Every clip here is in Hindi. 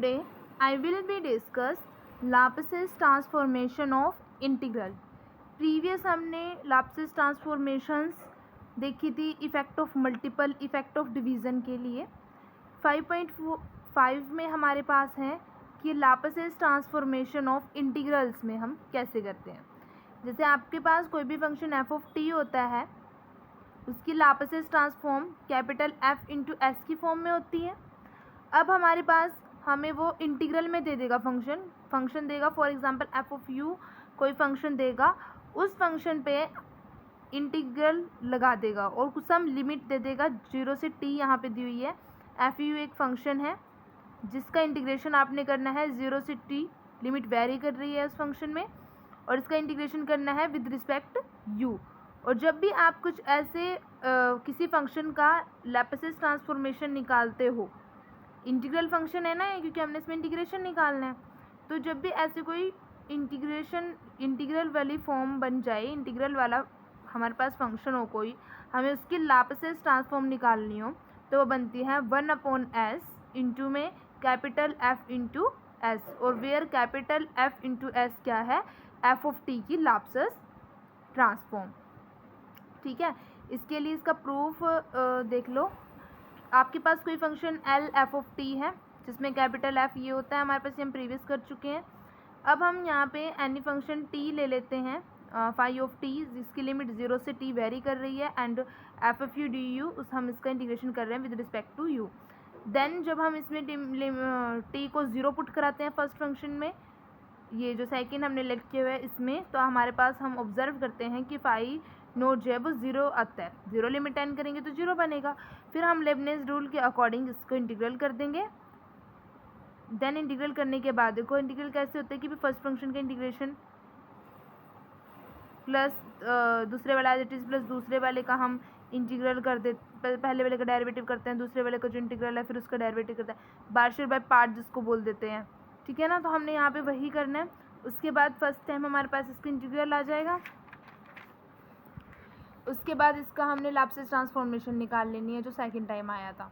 Today I will be discuss Laplace transformation of integral. Previous हमने Laplace ट्रांसफॉर्मेशंस देखी थी effect of multiple, effect of division के लिए। 5.5 में हमारे पास है कि Laplace ट्रांसफॉर्मेशन ऑफ इंटीग्रल्स में हम कैसे करते हैं। जैसे आपके पास कोई भी फंक्शन एफ ऑफ टी होता है, उसकी Laplace transform capital F into S की फॉर्म में होती है। अब हमारे पास हमें वो इंटीग्रल में दे देगा, फंक्शन देगा, for example F of you कोई फंक्शन देगा, उस फंक्शन पे इंटीग्रल लगा देगा और कुछ सम लिमिट दे देगा 0 से टी यहाँ पे दी हुई है। एफ यू एक फंक्शन है जिसका इंटीग्रेशन आपने करना है 0 से टी, लिमिट वेरी कर रही है उस फंक्शन में, और इसका इंटीग्रेशन करना है विद रिस्पेक्ट यू। और जब भी आप कुछ ऐसे किसी फंक्शन का Laplace ट्रांसफॉर्मेशन निकालते हो, इंटीग्रल फंक्शन है ना ये, क्योंकि हमने इसमें इंटीग्रेशन निकालना है, तो जब भी ऐसे कोई इंटीग्रल वाली फॉर्म बन जाए, इंटीग्रल वाला हमारे पास फंक्शन हो कोई, हमें उसकी Laplace ट्रांसफॉर्म निकालनी हो, तो वो बनती है 1/s इंटू में कैपिटल एफ इंटू एस, और where capital F into S क्या है, एफ ऑफ टी की Laplace ट्रांसफॉर्म। ठीक है, इसके लिए इसका प्रूफ देख लो। आपके पास कोई function L F of T है जिसमें कैपिटल एफ ये होता है, हमारे पास ये हम प्रीवियस कर चुके हैं। अब हम यहाँ पे एनी फंक्शन टी ले लेते हैं, फाइव ऑफ टी, जिसकी लिमिट 0 से टी वेरी कर रही है, and F of U D U, हम इसका इंटीग्रेशन कर रहे हैं with respect to U. Then जब हम इसमें टी को 0 पुट कराते हैं फर्स्ट फंक्शन में, ये जो सेकेंड हमने लेट किया हुआ है इसमें, तो हमारे पास हम ऑब्जर्व करते हैं कि फाइव नोट जो है वो 0 आता है। 0 लिमिट एन करेंगे तो 0 बनेगा। फिर हम लेबनिज़ रूल के अकॉर्डिंग इसको इंटीग्रल कर देंगे। देन इंटीग्रल करने के बाद देखो इंटीग्रल कैसे होता है कि फर्स्ट फंक्शन का इंटीग्रेशन प्लस दूसरे वाला एज इट इज़ प्लस दूसरे वाले का हम इंटीग्रल कर दे, पहले वाले का डेरिवेटिव करते हैं, दूसरे वाले का जो इंटीग्रल है फिर उसका डेरिवेटिव करते हैं, पार्शियल बाय पार्ट जिसको बोल देते हैं। ठीक है ना, तो हमने यहाँ पे वही करना है। उसके बाद फर्स्ट टाइम हमारे पास इसका इंटीग्रल आ जाएगा, उसके बाद इसका हमने Laplace ट्रांसफॉर्मेशन निकाल लेनी है जो सेकंड टाइम आया था।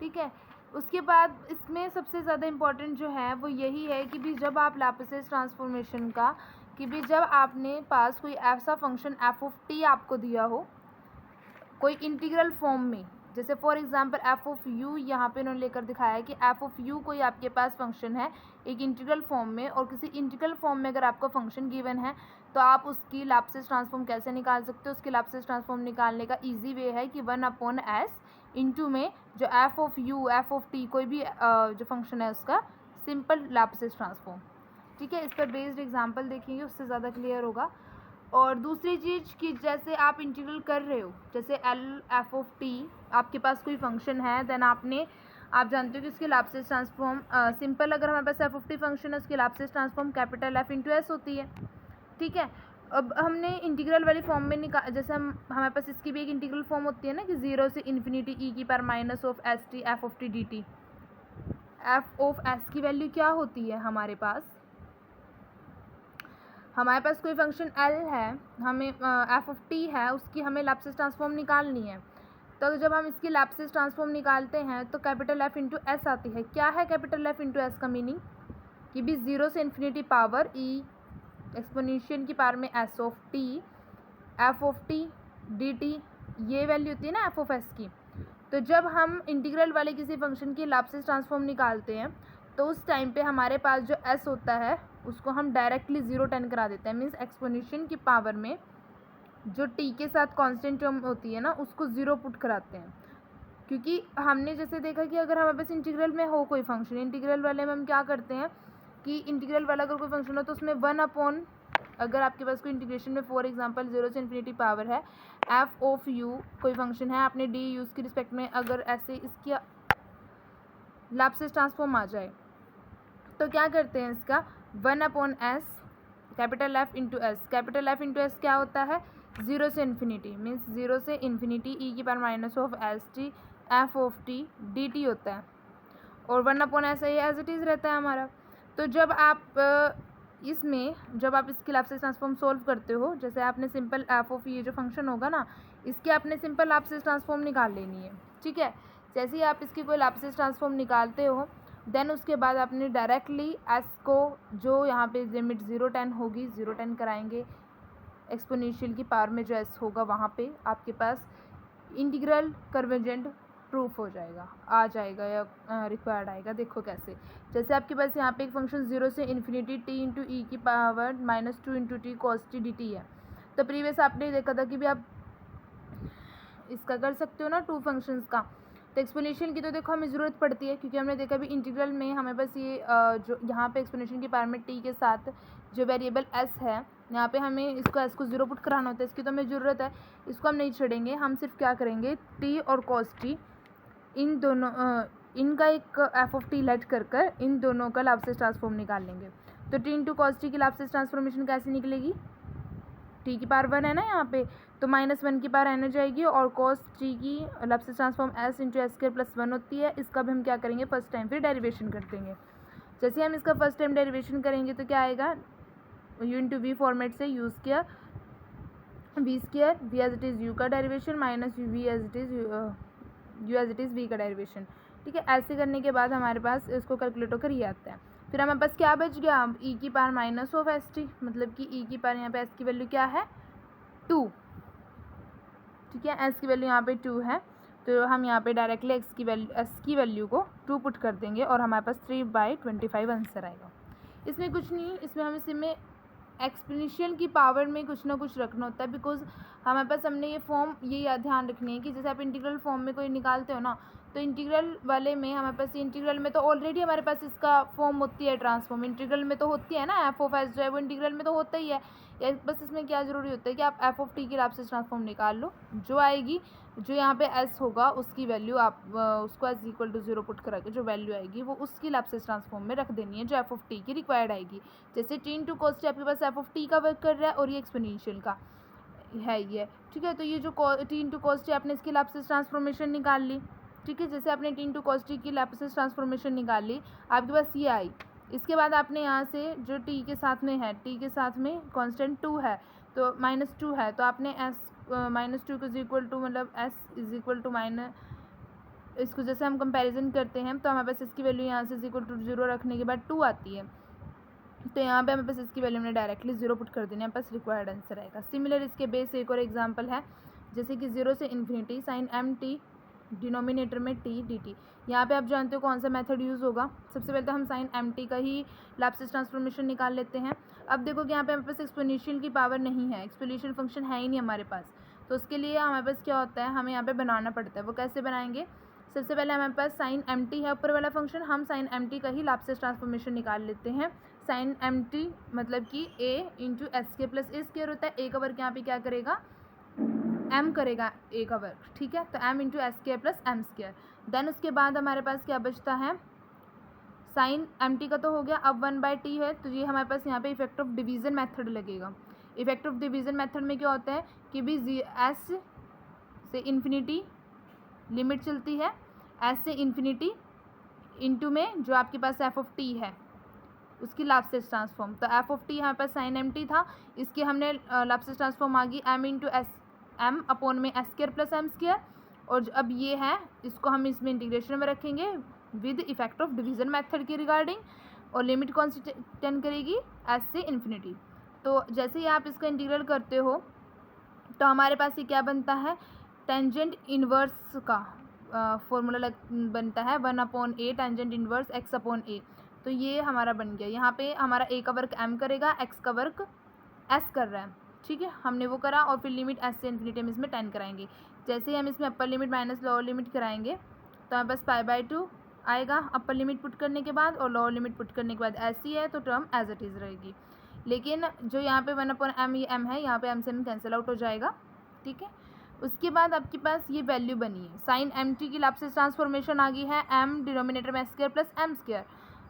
ठीक है, उसके बाद इसमें सबसे ज़्यादा इम्पॉर्टेंट जो है वो यही है कि भी जब आप Laplace ट्रांसफॉर्मेशन का, कि भी जब आपने पास कोई ऐसा फंक्शन एफ ऑफ टी आपको दिया हो कोई इंटीग्रल फॉर्म में, जैसे for example F of you, यहाँ पे उन्होंने लेकर दिखाया है कि एफ ऑफ यू कोई आपके पास फंक्शन है एक इंटीग्रल फॉर्म में, और किसी इंटीग्रल फॉर्म में अगर आपका फंक्शन गिवन है तो आप उसकी Laplace ट्रांसफॉर्म कैसे निकाल सकते हो। उसकी Laplace ट्रांसफॉर्म निकालने का ईजी वे है कि 1/s इंटू में जो F of you, F of T कोई भी जो फंक्शन है उसका सिंपल Laplace ट्रांसफॉर्म। ठीक है, इस पर बेस्ड एग्जाम्पल देखेंगे, उससे ज़्यादा क्लियर होगा। और दूसरी चीज़ कि जैसे आप इंटीग्रल कर रहे हो, जैसे एल एफ ऑफ टी आपके पास कोई फंक्शन है, देन आप जानते हो कि उसकी Laplace ट्रांसफॉर्म सिंपल, अगर हमारे पास एफ ऑफ टी फंक्शन है उसकी Laplace transform capital F into S होती है। ठीक है, अब हमने इंटीग्रल वाली फॉर्म में जैसे हमारे पास इसकी भी एक इंटीग्रल फॉर्म होती है ना कि 0 से इन्फिनिटी ई की power minus of s T F of T d T. F of S की वैल्यू क्या होती है, हमारे पास कोई फंक्शन एल है, हमें एफ ऑफ टी है, उसकी हमें Laplace ट्रांसफॉर्म निकालनी है। तो जब हम इसकी Laplace ट्रांसफॉर्म निकालते हैं तो कैपिटल एफ इंटू एस आती है। क्या है कैपिटल एफ इंटू एस का मीनिंग, कि भी 0 से इन्फिनिटी पावर ई एक्सपोनेंशियल की पावर में S of T F of T d t, ये वैल्यू होती है ना एफ ऑफ एस की। तो जब हम इंटीग्रल वाले किसी फंक्शन की Laplace ट्रांसफॉर्म निकालते हैं तो उस टाइम पे हमारे पास जो s होता है उसको हम डायरेक्टली 0 10 करा देते हैं, मीन्स एक्सपोनेंशियल की पावर में जो t के साथ कांस्टेंट टर्म होती है ना उसको 0 पुट कराते हैं। क्योंकि हमने जैसे देखा कि अगर हमारे पास इंटीग्रल में हो कोई फंक्शन, इंटीग्रल वाले में हम क्या करते हैं कि इंटीग्रल वाला अगर कोई फंक्शन हो तो उसमें 1/, अगर आपके पास कोई इंटीग्रेशन में फॉर एग्जांपल 0 से इन्फिनिटी पावर है एफ ऑफ यू कोई फंक्शन है, आपने डी यूज़ की रिस्पेक्ट में अगर ऐसे इसकी Laplace ट्रांसफॉर्म आ जाए तो क्या करते हैं, इसका 1/s capital F into S. Capital F into S क्या होता है, 0 से इन्फिनिटी, मीन्स 0 से इन्फिनिटी ई की power minus of s T F of T d T होता है, और 1/s एज इट इज़ रहता है हमारा। तो जब आप इसकी Laplace ट्रांसफॉर्म सोल्व करते हो, जैसे आपने सिंपल एफ ऑफ ये जो फंक्शन होगा ना इसकी आपने सिंपल Laplace ट्रांसफॉर्म निकाल लेनी है। ठीक है, जैसे ही आप इसकी कोई Laplace ट्रांसफॉर्म निकालते हो देन उसके बाद आपने डायरेक्टली एस को जो यहाँ पे लिमिट 0-10 होगी 0-10 कराएंगे, एक्सपोनेंशियल की पावर में जो एस होगा वहाँ पे आपके पास इंटीग्रल कन्वर्जेंट प्रूफ हो जाएगा, आ जाएगा या रिक्वायर्ड आएगा। देखो कैसे, जैसे आपके पास यहाँ पे एक फंक्शन 0 से इन्फिनिटी टी इंटू ई की power -2 into T cos T d T है। तो प्रीवियस आपने देखा था कि भी आप इसका कर सकते हो ना, टू फंक्शंस का। तो एक्सपोनेंशियल की तो देखो हमें ज़रूरत पड़ती है, क्योंकि हमने देखा भी इंटीग्रल में हमें बस ये जो यहाँ पे एक्सपोनेंशियल की पावर में टी के साथ जो वेरिएबल एस है, यहाँ पे हमें इसको एस को 0 पुट कराना होता है, इसकी तो हमें ज़रूरत है। इसको हम नहीं छोड़ेंगे, हम सिर्फ क्या करेंगे, टी और कॉस टी इन दोनों इनका एक एफ ऑफ टी लेट कर इन दोनों का लाप्लास ट्रांसफॉर्म निकाल लेंगे। तो टी इंटू कॉस टी की लाप्लास ट्रांसफॉर्मेशन कैसे निकलेगी, टी की पावर 1 है ना यहाँ पे, तो -1 की पावर n हो जाएगी, और कॉस टी की Laplace transform s into s square plus 1 होती है। इसका भी हम क्या करेंगे, फर्स्ट टाइम फिर डेरिवेशन कर देंगे। जैसे हम इसका फर्स्ट टाइम डेरिवेशन करेंगे तो क्या आएगा, u इंटू वी फॉर्मेट से u square v square v as it is u का derivation minus v as it is u as it is v का डेरिवेशन। ठीक है, ऐसे करने के बाद हमारे पास इसको कैलकुलेट होकर ये आता है। फिर हमारे पास क्या बच गया, ई की power minus of s T, मतलब कि ई की पावर यहाँ पे एस की वैल्यू क्या है, 2। ठीक है, एस की वैल्यू यहाँ पे 2 है, तो हम यहाँ पे डायरेक्टली एक्स की वैल्यू एस की वैल्यू को 2 पुट कर देंगे और हमारे पास 3/25 आंसर आएगा। इसमें कुछ नहीं, इसमें हमें इसमें एक्सपोनेंशियल की पावर में कुछ ना कुछ रखना होता है, बिकॉज हमारे पास हमने ये फॉर्म ये ध्यान रखनी है कि जैसे आप इंटीग्रल फॉर्म में कोई निकालते हो ना, तो इंटीग्रल वाले में हमारे पास इंटीग्रल में तो ऑलरेडी हमारे पास इसका फॉर्म होती है ट्रांसफॉर्म, इंटीग्रल में तो होती है ना, एफ ऑफ एस जो है वो इंटीग्रल में तो होता ही है। या बस इसमें क्या ज़रूरी होता है कि आप एफ ऑफ टी की लाप्लास ट्रांसफॉर्म निकाल लो, जो आएगी, जो यहाँ पे एस होगा उसकी वैल्यू आप उसको एस इक्वल टू 0 पुट करा के जो वैल्यू आएगी वो उसकी लाप्लास ट्रांसफॉर्म में रख देनी है, जो एफ ऑफ टी की रिक्वायर्ड आएगी। जैसे टी इंटू कॉस टी आपके पास एफ ऑफ टी का वर्क कर रहा है और ये एक्सपोनेंशियल का है ये। ठीक है, तो ये जो टी इंटू कॉस टी आपने इसकी लाप्लास ट्रांसफॉर्मेशन निकाल ली। ठीक है, जैसे आपने टी इंटू कॉस टी की लाप्लास ट्रांसफॉर्मेशन निकाल ली, आपके पास ये आई। इसके बाद आपने यहाँ से जो टी के साथ में है, टी के साथ में कांस्टेंट 2 है, तो -2 है, तो आपने एस -2 इज इक्वल टू मतलब s is equal to minus, इसको जैसे हम कंपैरिजन करते हैं तो हमारे पास इसकी वैल्यू यहाँ से इज इक्वल टू 0 रखने के बाद 2 आती है, तो यहाँ पे हमारे पास इसकी वैल्यू हमने डायरेक्टली 0 पुट कर देनी है, हमारे पास रिक्वायर्ड आंसर आएगा। सिमिलर इसके बेस एक और एग्जांपल है, जैसे कि 0 से infinity sine m t denominator में टी डी टी। यहाँ पे आप जानते हो कौन सा मेथड यूज़ होगा, सबसे पहले तो हम साइन एम टी का ही लाप्लास ट्रांसफॉर्मेशन निकाल लेते हैं। अब देखो कि यहाँ पे हमारे पास एक्सपोनेंशियल की पावर नहीं है, एक्सपोनेंशियल फंक्शन है ही नहीं हमारे पास, तो उसके लिए हमारे पास क्या होता है, हमें यहाँ पे बनाना पड़ता है। वो कैसे बनाएंगे, सबसे पहले हमारे पास साइन एम टी है ऊपर वाला फंक्शन, हम साइन एम टी का ही लाप्लास ट्रांसफॉर्मेशन निकाल लेते हैं। साइन एम टी मतलब कि ए इंटू एस के प्लस ए स्क्वायर होता है, ए का वर्क यहाँ पे क्या करेगा, m करेगा ए का वर्क। ठीक है, तो m into s square plus m square. Then उसके बाद हमारे पास क्या बचता है, साइन एम टी का तो हो गया, अब 1/t है, तो ये हमारे पास यहाँ पे इफेक्ट ऑफ डिवीज़न मेथड लगेगा। इफेक्ट ऑफ डिवीज़न मेथड में क्या होता है कि भी एस से इन्फिनिटी लिमिट चलती है, एस से इन्फिनिटी इंटू में जो आपके पास एफ ऑफ टी है उसकी लाप्लास ट्रांसफॉर्म, तो एफ ऑफ टी हमारे पास साइन एम टी था, इसकी हमने लाप्लास ट्रांसफॉर्म आ गई m into s m upon में s square plus m square, और अब ये है इसको हम इसमें इंटीग्रेशन में रखेंगे with effect of division method की रिगार्डिंग, और लिमिट कौन सी टेन करेगी, एस से इन्फिनिटी। तो जैसे ही आप इसका इंटीग्रल करते हो तो हमारे पास ये क्या बनता है, टेंजेंट इन्वर्स का फॉर्मूला बनता है 1/a टेंजेंट इन्वर्स x/a। तो ये हमारा बन गया, यहाँ पे हमारा a का वर्क m करेगा, x का वर्क s कर रहा है। ठीक है, हमने वो करा, और फिर लिमिट s से इन्फिनिटी हम इसमें 10 कराएंगे। जैसे ही हम इसमें upper limit minus lower limit कराएंगे तो हमारे पास π/2 आएगा अपर लिमिट पुट करने के बाद, और लोअर लिमिट पुट करने के बाद ऐसी है, तो टर्म एज इट इज़ रहेगी। लेकिन जो यहाँ पे 1/m ये m है, यहाँ पे m से m कैंसिल आउट हो जाएगा। ठीक है, उसके बाद आपके पास ये वैल्यू बनी है, साइन एम टी की लाप्लास ट्रांसफॉर्मेशन आ गई है, m डिनोमिनेटर में स्क्वायर प्लस एम स्क्वायर।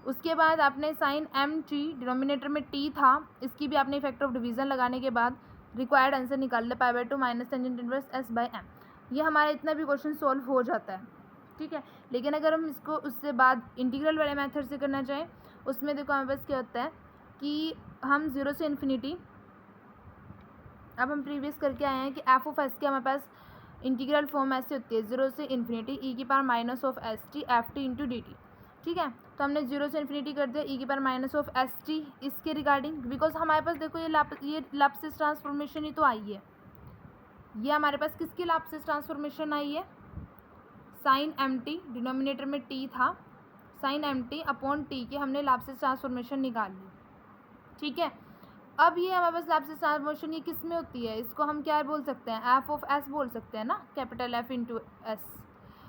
उसके बाद आपने साइन एम टी डिनोमिनेटर में t था, इसकी भी आपने इफेक्ट ऑफ डिवीज़न लगाने के बाद रिक्वायर्ड आंसर निकाल लिया π/2 माइनस टेंजेंट इनवर्स s/m। ये हमारा इतना भी क्वेश्चन सॉल्व हो जाता है। ठीक है, लेकिन अगर हम इसको उससे बाद इंटीग्रल वाले मेथड से करना चाहें, उसमें देखो हमारे पास क्या होता है कि हम 0 से इन्फिनिटी, अब हम प्रीवियस करके आए हैं कि एफ ऑफ एस की हमारे पास इंटीग्रल फॉर्म ऐसे होती है 0 से इन्फिनिटी ई की power minus of s T F T into d T. ठीक है। तो हमने 0 से इन्फिनिटी कर दिया e की power minus of s T इसके रिगार्डिंग, बिकॉज हमारे पास देखो ये लाप्लास ट्रांसफॉर्मेशन ही तो आई है। ये हमारे पास किसकी लाप्लास ट्रांसफॉर्मेशन आई है, साइन एम टी, डिनोमिनेटर में टी था, sine m t upon t के हमने लाप्लास ट्रांसफॉर्मेशन निकाल ली। ठीक है, अब ये हमारे पास लाप्लास ट्रांसफॉर्मेशन ये किस में होती है, इसको हम क्या बोल सकते हैं, एफ ऑफ एस बोल सकते हैं ना, कैपिटल एफ इंटू एस।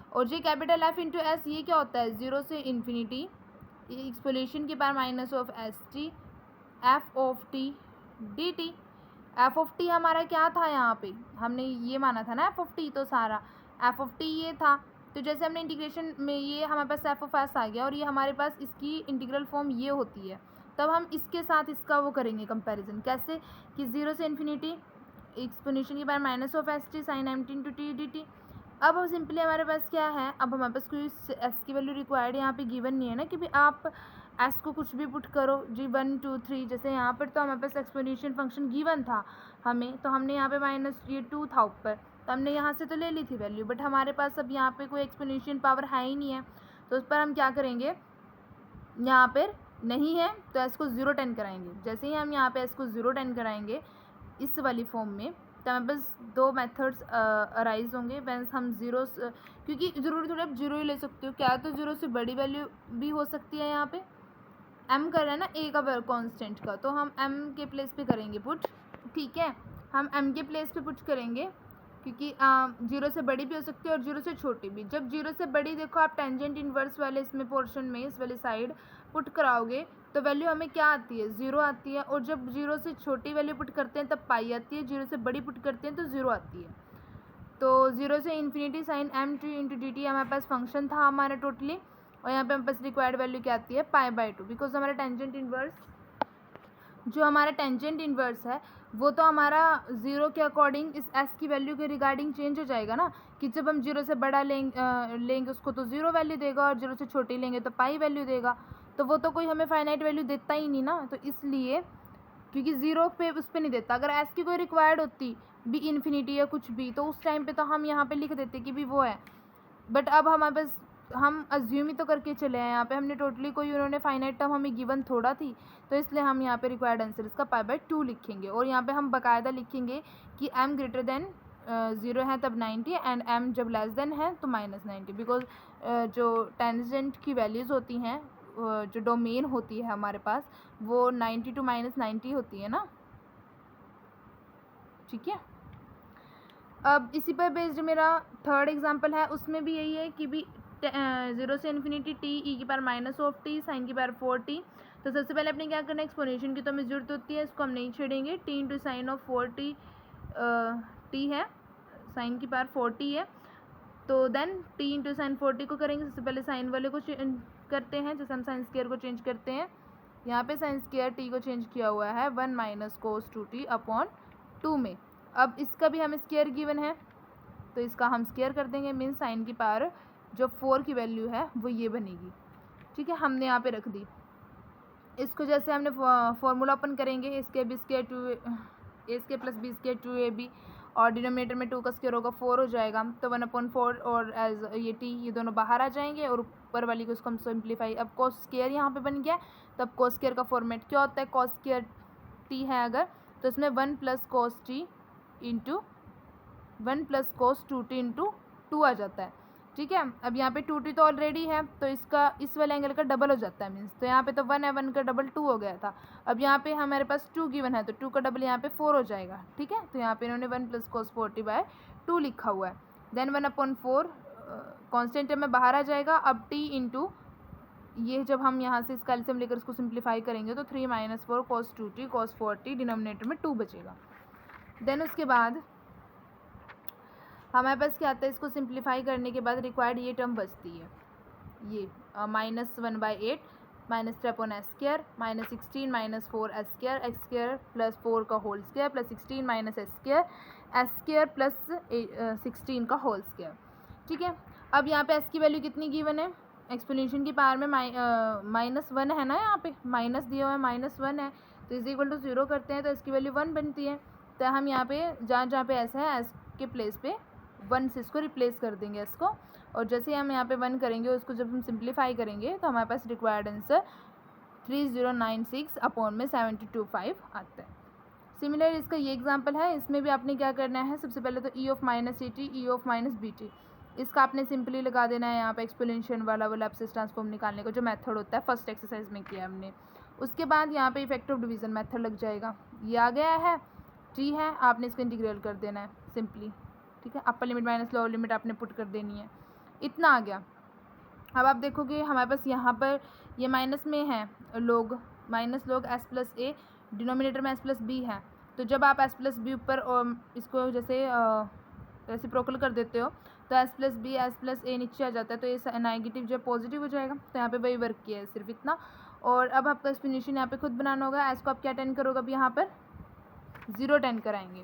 और ये कैपिटल एफ इंटू एस ये क्या होता है, 0 से इन्फिनिटी एक्सपोनेंशियल की power minus of s T F of T d T. F of T हमारा क्या था, यहाँ पे हमने ये माना था ना एफ ऑफ टी, तो सारा एफ ऑफ टी ये था। तो जैसे हमने इंटीग्रेशन में ये हमारे पास एफ ऑफ एस आ गया और ये हमारे पास इसकी इंटीग्रल फॉर्म ये होती है, तब हम इसके साथ इसका वो करेंगे कंपैरिजन, कैसे कि 0 से इन्फिनिटी एक्सपोनेंशियल की power minus of s t sine m t into t d t. अब सिंपली हमारे पास क्या है, अब हमारे पास कोई एस की वैल्यू रिक्वायर्ड यहाँ पे गिवन नहीं है ना कि भी आप एस को कुछ भी पुट करो जी 1 2 3, जैसे यहाँ पर तो हमारे पास एक्सपोनेंशियल फंक्शन गिवन था हमें, तो हमने यहाँ पे माइनस ये 2 था ऊपर, तो हमने यहाँ से तो ले ली थी वैल्यू, बट हमारे पास अब यहाँ पे कोई एक्सपोनेंशियल पावर है ही नहीं है, तो उस पर हम क्या करेंगे, यहाँ पर नहीं है तो एस को 0 10 कराएंगे। जैसे ही हम यहाँ पे एस को 0 10 कराएंगे इस वाली फॉर्म में, तो हमें बस दो मेथड्स अराइज होंगे। वैंस हम जीरो, क्योंकि ज़रूरी थोड़ी आप जीरो ही ले सकते हो, क्या तो 0 से बड़ी वैल्यू भी हो सकती है। यहाँ पे m कर रहे हैं ना a का कांस्टेंट का, तो हम m के प्लेस पे करेंगे पुट। ठीक है, हम m के प्लेस पे पुट करेंगे क्योंकि 0 से बड़ी भी हो सकती है और 0 से छोटी भी। जब 0 से बड़ी देखो आप टेंजेंट इन्वर्स वाले इसमें पोर्शन में इस वाली साइड पुट कराओगे तो वैल्यू हमें क्या आती है, 0 आती है। और जब 0 से छोटी वैल्यू पुट करते हैं तब पाई आती है, 0 से बड़ी पुट करते हैं तो 0 आती है। तो 0 से infinity sine m t into d t हमारे पास फंक्शन था हमारा टोटली, और यहाँ पे हमारे पास रिक्वायर्ड वैल्यू क्या आती है, पाई/2, बिकॉज हमारा टेंजेंट इन्वर्स, जो हमारा टेंजेंट इन्वर्स है वो तो हमारा 0 के अकॉर्डिंग इस s की वैल्यू के रिगार्डिंग चेंज हो जाएगा ना, कि जब हम 0 से बड़ा लेंगे उसको तो 0 वैल्यू देगा, और 0 से छोटी लेंगे तो पाई वैल्यू देगा। तो वो तो कोई हमें फाइनाइट वैल्यू देता ही नहीं ना, तो इसलिए क्योंकि 0 पे उस पर नहीं देता। अगर s की कोई रिक्वायर्ड होती भी इन्फिनिटी या कुछ भी, तो उस टाइम पे तो हम यहाँ पे लिख देते कि भी वो है, बट अब हमारे पास हम अज्यूम ही तो करके चले हैं। यहाँ पे हमने टोटली कोई उन्होंने फाइनाइट टर्म हमें गिवन थोड़ा थी, तो इसलिए हम यहाँ पे रिक्वायर्ड आंसर इसका पाई/2 लिखेंगे। और यहाँ पे हम बाकायदा लिखेंगे कि m ग्रेटर देन 0 है तब 90 एंड m जब लेस देन है तो -90, बिकॉज जो टेंजेंट की वैल्यूज़ होती हैं, जो डोमेन होती है हमारे पास वो 90 to -90 होती है ना। ठीक है, अब इसी पर बेस्ड मेरा थर्ड एग्जांपल है, उसमें भी यही है कि भी 0 से इन्फिनिटी टी ई की power minus of t sine की पावर 4t। तो सबसे पहले अपने क्या करना है, एक्सपोनेंशियल की तो हमें जरूरत होती है, इसको हम नहीं छेड़ेंगे। T into sine of 4t t है, साइन की पावर 4t है, तो then T into sign 4t को करेंगे। सबसे पहले साइन वाले को करते हैं, जैसे हम साइन स्क्वायर को चेंज करते हैं। यहाँ पे साइन स्क्वायर टी को चेंज किया हुआ है 1 माइनस कोस 2t अपॉन 2 में। अब इसका भी हमें स्क्वायर गिवन है तो इसका हम स्क्वायर कर देंगे, मीन साइन की पावर जो 4 की वैल्यू है वो ये बनेगी। ठीक है, हमने यहाँ पे रख दी। इसको जैसे हमने फॉर्मूला ओपन करेंगे, इसके b square 2a² plus b square 2ab, और डिनोमिनेटर में 2 का स्क्वायर होगा 4 हो जाएगा, तो 1/4 और एज ये t ये दोनों बाहर आ जाएंगे, और ऊपर वाली को इसको हम सिंप्लीफाई। अब cos स्क्वायर यहाँ पे बन गया, तो अब cos स्क्वायर का फॉर्मेट क्या होता है, cos स्क्वायर t है अगर, तो इसमें 1 plus cos t into 1 plus cos 2t into 2 आ जाता है। ठीक है, अब यहाँ पे 2t तो ऑलरेडी है, तो इसका इस वाले एंगल का डबल हो जाता है, मीन्स तो यहाँ पे तो 1 है, 1 का डबल 2 हो गया था। अब यहाँ पे हमारे पास 2 गिवन है, तो 2 का डबल यहाँ पे 4 हो जाएगा। ठीक है, तो यहाँ पे इन्होंने 1 प्लस cos 4t/2 लिखा हुआ है। देन 1/4 कॉन्स्टेंट में बाहर आ जाएगा। अब t इंटू ये जब हम यहाँ से इसका एलसीएम लेकर इसको सिंप्लीफाई करेंगे तो 3 - 4 cos 2t cos 4t, denominator में 2 बचेगा। देन उसके बाद हमारे पास क्या आता है, इसको सिंप्लीफाई करने के बाद रिक्वायर्ड ये टर्म बचती है, ये -1/8 -3/s² -16 -4 s² x² प्लस 4 का whole square plus 16 - s² plus 16 का होल स्क्वायर। ठीक है, अब यहाँ पे s की वैल्यू कितनी गिवन है, एक्सपोनेंशियल की पावर में -1 है ना, यहाँ पे माइनस दिया हुआ है, -1 है, तो इज इक्वल टू 0 करते हैं तो इसकी वैल्यू 1 बनती है। तो हम यहाँ पे जहाँ पे s है s के प्लेस पे 1 से इसको रिप्लेस कर देंगे इसको, और जैसे हम यहाँ पे 1 करेंगे उसको जब हम सिंप्लीफाई करेंगे तो हमारे पास रिक्वायर्ड आंसर 3096 अपॉन में 725 आता है। सिमिलर इसका ये एग्जांपल है, इसमें भी आपने क्या करना है, सबसे पहले तो e of minus a t, e of minus b t, इसका आपने सिंपली लगा देना है यहाँ पे एक्सपोनेंशियल वाला लैप्लास ट्रांसफॉर्म निकालने का जो मेथड होता है फर्स्ट एक्सरसाइज में किया हमने। उसके बाद यहाँ पे इफेक्टिव डिवीजन मेथड लग जाएगा, ये आ गया है टी है, आपने इसको इंटीग्रेट कर देना है सिंपली, ठीक है, upper limit minus lower limit आपने पुट कर देनी है, इतना आ गया। अब आप देखोगे हमारे पास यहाँ पर ये माइनस में है लोग, माइनस लोग एस प्लस ए, डिनोमिनेटर में एस प्लस बी है, तो जब आप एस प्लस बी ऊपर इसको जैसे रेसिप्रोकल कर देते हो तो s plus b s plus a नीचे आ जाता है, तो ये नेगेटिव जो पॉजिटिव हो जाएगा, तो यहाँ पे वही वर्क किया है सिर्फ इतना। और अब आपका एक्सप्लेनेशन यहाँ पे खुद बनाना होगा, एस को आप क्या टेन करोगे, अब यहाँ पर 0 10 कराएंगे,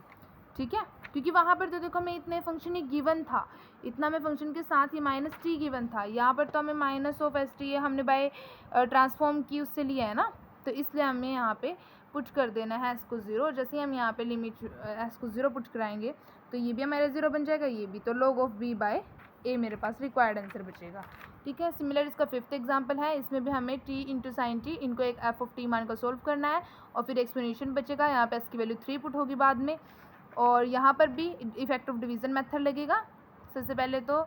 ठीक है, क्योंकि वहाँ पर तो देखो हमें इतने फंक्शन ही गिवन था, इतना में फंक्शन के साथ ही माइनस टी गिवन था, यहाँ पर तो हमें माइनस ऑफ एस टी हमने बाय ट्रांसफॉर्म की उससे लिया है ना, तो इसलिए हमें यहाँ पे पुट कर देना है एस को 0। जैसे हम यहाँ पे लिमिट एस को 0 पुट कराएंगे तो ये भी हमारा 0 बन जाएगा, ये भी, तो log ऑफ बी बाय ए मेरे पास रिक्वायर्ड आंसर बचेगा, ठीक है। सिमिलर इसका 5th एग्जांपल है, इसमें भी हमें टी इंटू साइन टी, इनको एक एफ ऑफ टी मान कर सोल्व करना है, और फिर एक्सप्लेनेशन बचेगा, यहाँ पे एस की वैल्यू 3 पुट होगी बाद में, और यहाँ पर भी इफेक्टिव डिवीजन मेथड लगेगा सबसे पहले तो,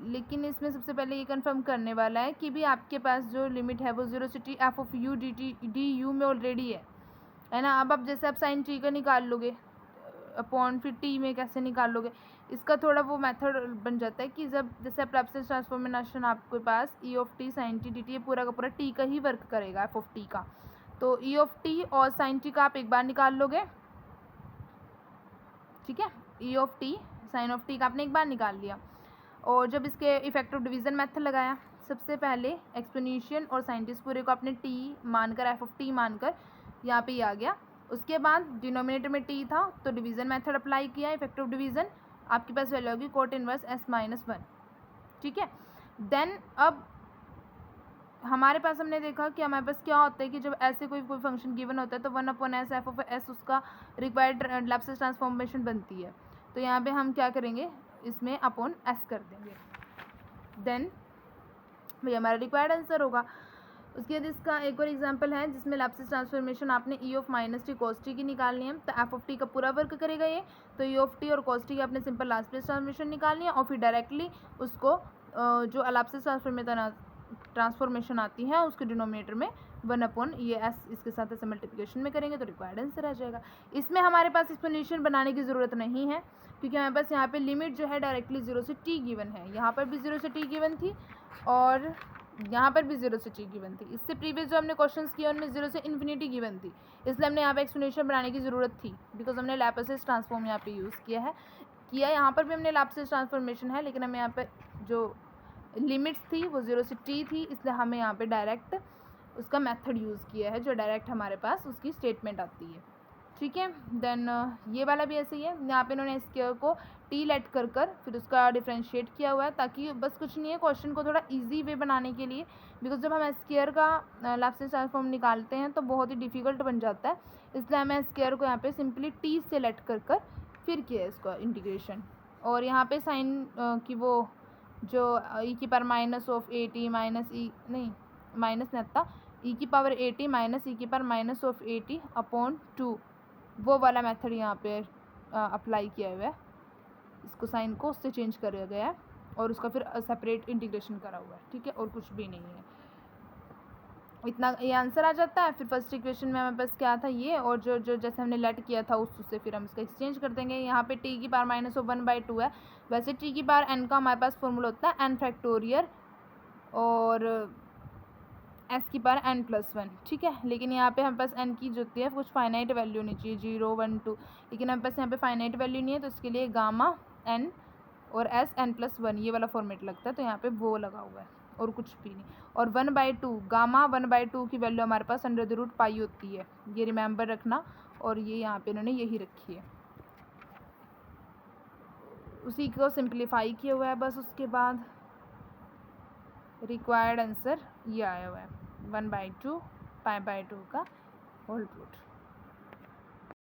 लेकिन इसमें सबसे पहले ये कंफर्म करने वाला है कि भी आपके पास जो लिमिट है वो 0 से T F of U D T D you में ऑलरेडी है ना। अब आप जैसे आप साइन टी का निकाल लोगे अपॉन फिर टी में कैसे निकाल लोगे, इसका थोड़ा वो मेथड बन जाता है कि जब जैसे आप लैप्लास ट्रांसफॉर्मेशन आपके पास e of t sine t d t, ये पूरा का पूरा टी का ही वर्क करेगा एफ ऑफ टी का, तो ई ऑफ टी और साइन टी का आप एक बार निकाल लोगे, ठीक है, e of t sine of t का आपने एक बार निकाल लिया, और जब इसके इफेक्टिव डिवीजन मेथड लगाया, सबसे पहले एक्सपोनेंशियल और साइंटिस्ट पूरे को आपने टी मानकर एफ ऑफ टी मानकर यहाँ पे आ गया, उसके बाद डिनोमिनेटर में टी था तो डिवीजन मेथड अप्लाई किया, इफेक्टिव डिवीजन आपके पास वैल्यू होगी कोट इनवर्स एस माइनस 1, ठीक है। देन अब हमारे पास हमने देखा कि हमारे पास क्या होता है कि जब ऐसे कोई फंक्शन गिवन होता है तो 1 upon S F of S उसका रिक्वायर्ड लैप्लास ट्रांसफॉर्मेशन बनती है, तो यहाँ पे हम क्या करेंगे, इसमें अपॉन एस कर देंगे, देन भैया हमारा रिक्वायर्ड आंसर होगा। उसके बाद इसका एक और एग्जांपल है जिसमें लैप्लास ट्रांसफॉर्मेशन आपने ई of minus T cos T की निकालनी है, तो एफ ऑफ टी का पूरा वर्क करेगा ये, तो ई ऑफ टी और कॉस टी की आपने सिंपल लैप्लास ट्रांसफॉर्मेशन निकालनी है, और फिर डायरेक्टली उसको जो लैप्लास ट्रांसफॉर्मेशन आती है उसके डिनोमिनेटर में 1 अपॉन ये एस इसके साथ ऐसे मल्टीप्लिकेशन में करेंगे तो रिक्वायर्ड आंसर आ जाएगा। इसमें हमारे पास एक्सप्लेनेशन बनाने की ज़रूरत नहीं है क्योंकि हमारे पास यहाँ पे लिमिट जो है डायरेक्टली 0 से टी गिवन है, यहाँ पर भी 0 से टी गिवन थी और यहाँ पर भी 0 से टी गिवन थी। इससे प्रीवियस जो हमने क्वेश्चंस किए उनमें 0 से इन्फिनिटी गिवन थी, इसलिए हमने यहाँ पे एक्सप्लेनेशन बनाने की ज़रूरत थी बिकॉज हमने लैप्लास ट्रांसफॉर्म यहाँ पे यूज़ किया यहाँ पर भी हमने लैप्लास ट्रांसफॉर्मेशन है, लेकिन हमें यहाँ पर जो लिमिट्स थी वो 0 से टी थी, इसलिए हमें यहाँ पे डायरेक्ट उसका मेथड यूज़ किया है जो डायरेक्ट हमारे पास उसकी स्टेटमेंट आती है, ठीक है। देन ये वाला भी ऐसे ही है, यहाँ पे इन्होंने स्क्वायर को टी लेट कर फिर उसका डिफ्रेंशिएट किया हुआ है ताकि बस कुछ नहीं है क्वेश्चन को थोड़ा इजी वे बनाने के लिए, बिकॉज जब हम स्क्वायर का लैप्लास ट्रांसफॉर्म निकालते हैं तो बहुत ही डिफिकल्ट बन जाता है, इसलिए हमें स्क्वायर को यहाँ पे सिंपली टी से लेट कर फिर किया है इसका इंटीग्रेशन। और यहाँ पे साइन की वो जो ई की power minus of a t minus e नहीं माइनस नहीं था ई की power a t minus e की power minus of a t upon 2 वो वाला मेथड यहाँ पे अप्लाई किया हुआ है, इसको साइन को उससे चेंज करा गया है और उसका फिर सेपरेट इंटीग्रेशन करा हुआ है, ठीक है, और कुछ भी नहीं है, इतना ये आंसर आ जाता है। फिर फर्स्ट इक्वेशन में हमारे पास क्या था ये, और जो जैसे हमने लेट किया था उससे फिर हम इसका एक्सचेंज कर देंगे। यहाँ पे टी की पावर माइनस ऑफ 1/2 है, वैसे टी की पावर एन का हमारे पास फॉर्मूला होता है एन फैक्टोरियल और एस की पावर n+1, ठीक है, लेकिन यहाँ पे हमारे पास एन की जो होती है कुछ फाइनाइट वैल्यू होनी चाहिए 0 1 2, लेकिन हमारे पास यहाँ पे फाइनाइट वैल्यू नहीं है तो इसके लिए गामा n और एस n+1 ये वाला फॉर्मेट लगता है, तो यहाँ पे वो लगा हुआ है और कुछ भी नहीं। और 1/2 गामा 1/2 की वैल्यू हमारे पास √π होती है, ये रिमेंबर रखना, और ये यहाँ पे इन्होंने यही रखी है, उसी को सिंप्लीफाई किया हुआ है बस। उसके बाद रिक्वायर्ड आंसर ये आया हुआ है 1/2 π/2 का होल रूट।